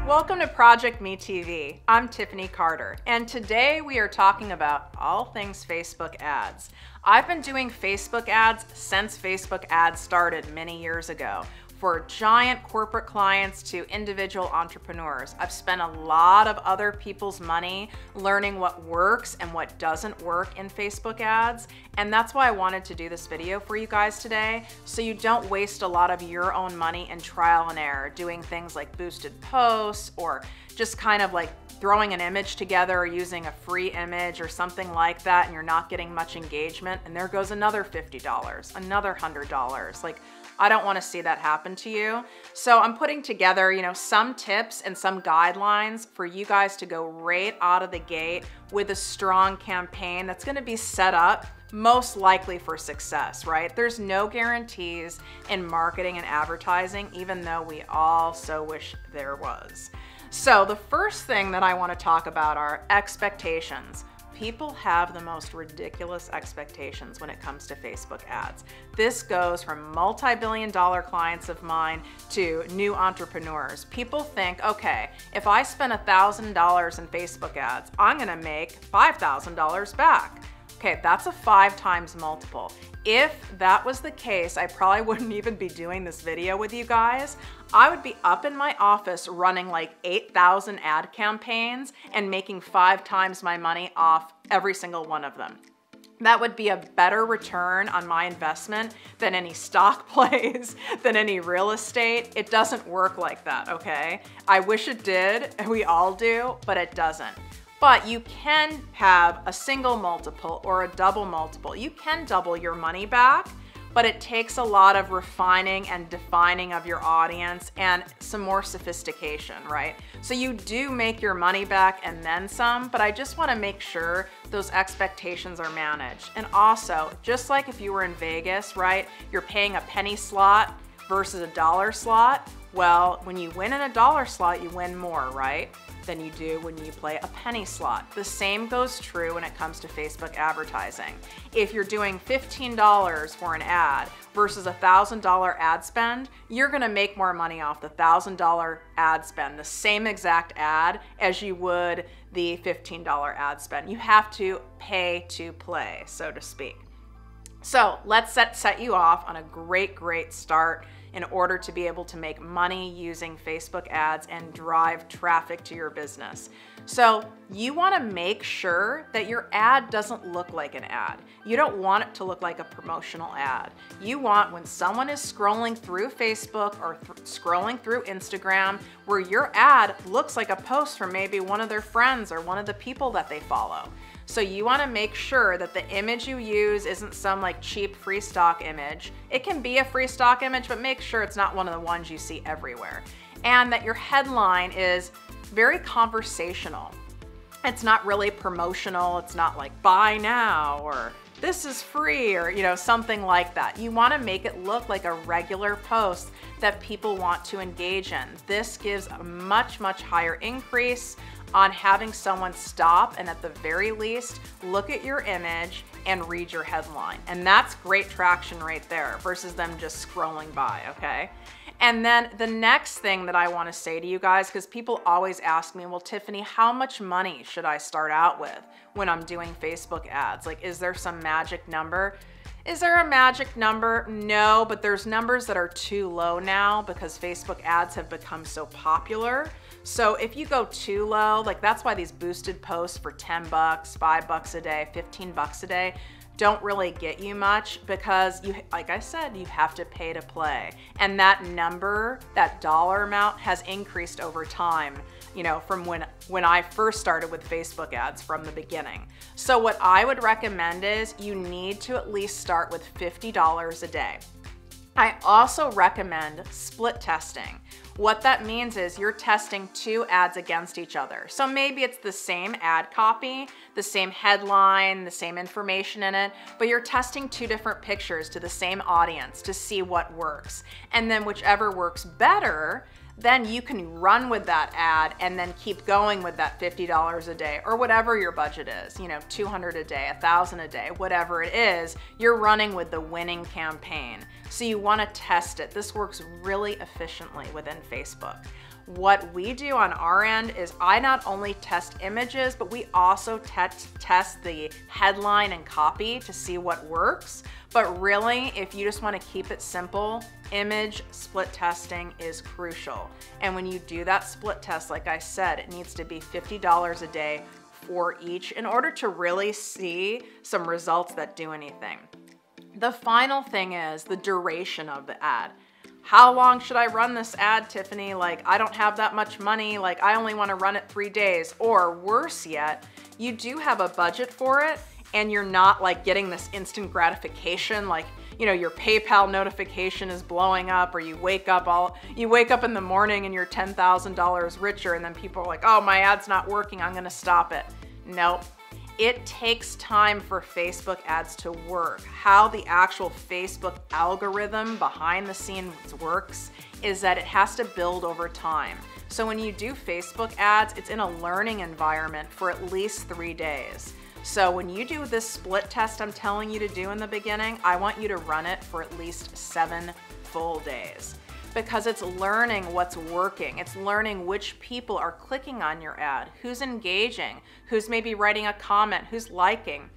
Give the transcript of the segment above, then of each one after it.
Welcome to Project Me TV. I'm Tiffany Carter, and today we are talking about all things Facebook ads. I've been doing Facebook ads since Facebook ads started many years ago. For giant corporate clients to individual entrepreneurs. I've spent a lot of other people's money learning what works and what doesn't work in Facebook ads. And that's why I wanted to do this video for you guys today, so you don't waste a lot of your own money in trial and error, doing things like boosted posts or just kind of like throwing an image together or using a free image or something like that, and you're not getting much engagement, and there goes another $50, another $100. Like, I don't want to see that happen to you. So I'm putting together, some tips and some guidelines for you guys to go right out of the gate with a strong campaign that's going to be set up most likely for success, right? There's no guarantees in marketing and advertising, even though we all so wish there was. So the first thing that I want to talk about are expectations. People have the most ridiculous expectations when it comes to Facebook ads. This goes from multi-billion-dollar clients of mine to new entrepreneurs. People think, okay, if I spend $1,000 in Facebook ads, I'm gonna make $5,000 back. Okay, that's a 5 times multiple. If that was the case, I probably wouldn't even be doing this video with you guys. I would be up in my office running like 8,000 ad campaigns and making 5 times my money off every single one of them. That would be a better return on my investment than any stock plays, than any real estate. It doesn't work like that, okay? I wish it did, and we all do, but it doesn't. But you can have a single multiple or a double multiple. You can double your money back, but it takes a lot of refining and defining of your audience and some more sophistication, right? So you do make your money back and then some, but I just want to make sure those expectations are managed. And also, just like if you were in Vegas, right? You're paying a penny slot versus a dollar slot. Well, when you win in a dollar slot, you win more, right? Than you do when you play a penny slot. The same goes true when it comes to Facebook advertising. If you're doing $15 for an ad versus a $1,000 ad spend, you're gonna make more money off the $1,000 ad spend, the same exact ad as you would the $15 ad spend. You have to pay to play, so to speak. So let's set you off on a great start in order to be able to make money using Facebook ads and drive traffic to your business. So you want to make sure that your ad doesn't look like an ad. You don't want it to look like a promotional ad. You want, when someone is scrolling through Facebook or scrolling through Instagram, where your ad looks like a post from maybe one of their friends or one of the people that they follow. So you want to make sure that the image you use isn't some like cheap free stock image. It can be a free stock image, but make sure it's not one of the ones you see everywhere. And that your headline is very conversational. It's not really promotional. It's not like buy now or this is free or something like that. You want to make it look like a regular post that people want to engage in. This gives a much higher increase on having someone stop and at the very least look at your image and read your headline. And that's great traction right there versus them just scrolling by, okay? And then the next thing that I want to say to you guys, because people always ask me, well, Tiffany, how much money should I start out with when I'm doing Facebook ads? Like, is there some magic number? Is there a magic number? No, but there's numbers that are too low now because Facebook ads have become so popular. So if you go too low, like that's why these boosted posts for 10 bucks, 5 bucks a day, 15 bucks a day don't really get you much because you, like I said, you have to pay to play. And that number, that dollar amount has increased over time, from when I first started with Facebook ads from the beginning. So what I would recommend is you need to at least start with $50 a day. I also recommend split testing. What that means is you're testing 2 ads against each other. So maybe it's the same ad copy, the same headline, the same information in it, but you're testing 2 different pictures to the same audience to see what works. And then whichever works better, then you can run with that ad and then keep going with that $50 a day or whatever your budget is, $200 a day, $1,000 a day, whatever it is, you're running with the winning campaign. So you want to test it. This works really efficiently within Facebook. What we do on our end is I not only test images, but we also test the headline and copy to see what works. But really, if you just want to keep it simple, image split testing is crucial. And when you do that split test, like I said, it needs to be $50 a day for each in order to really see some results that do anything. The final thing is the duration of the ad. How long should I run this ad, Tiffany? Like, I don't have that much money. Like, I only want to run it 3 days. Or worse yet, you do have a budget for it and you're not like getting this instant gratification. Like, you know, your PayPal notification is blowing up, or you wake up in the morning and you're $10,000 richer, and then people are like, oh, my ad's not working, I'm gonna stop it. Nope. It takes time for Facebook ads to work. How the actual Facebook algorithm behind the scenes works is that it has to build over time. So when you do Facebook ads, it's in a learning environment for at least 3 days. So when you do this split test I'm telling you to do in the beginning, I want you to run it for at least 7 full days, because it's learning what's working. It's learning which people are clicking on your ad, who's engaging, who's maybe writing a comment, who's liking,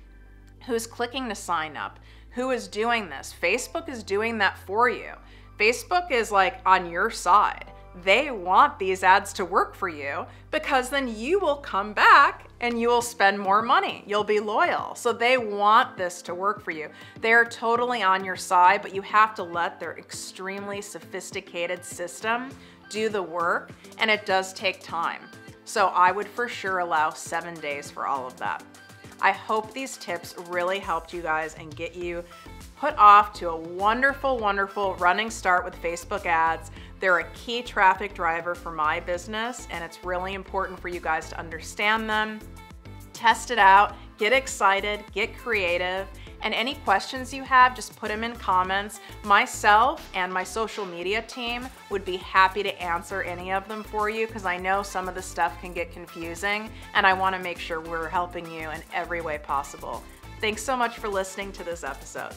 who's clicking to sign up, who is doing this. Facebook is doing that for you. Facebook is like on your side. They want these ads to work for you, because then you will come back and you will spend more money. You'll be loyal. So they want this to work for you. They're totally on your side, but you have to let their extremely sophisticated system do the work, and it does take time. So I would for sure allow 7 days for all of that. I hope these tips really helped you guys and get you put off to a wonderful, wonderful running start with Facebook ads. They're a key traffic driver for my business, and it's really important for you guys to understand them. Test it out, get excited, get creative, and any questions you have, just put them in comments. Myself and my social media team would be happy to answer any of them for you, because I know some of the stuff can get confusing, and I want to make sure we're helping you in every way possible. Thanks so much for listening to this episode.